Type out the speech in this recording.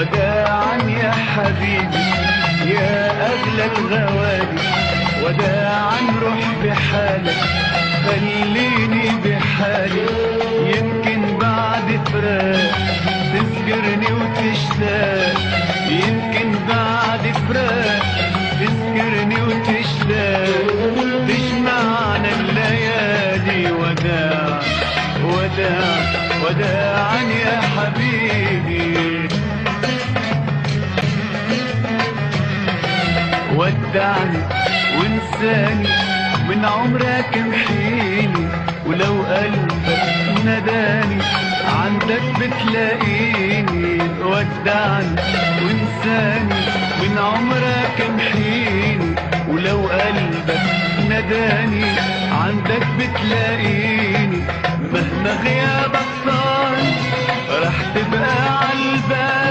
وداعا يا حبيبي يا أغلى الغوالي، وداعا روح بحالك خليني بحالي، يمكن بعد فراق تذكرني وتشتاق، يمكن بعد فراق تذكرني وتشتاق، تجمعنا الليالي وداعا وداعا وداعا يا حبيبي. ودعني وانساني من عمرك امحيني، ولو قلبك نداني عندك بتلاقيني. ودعني وانساني من عمرك امحيني، ولو قلبك نداني عندك بتلاقيني. مهما غياب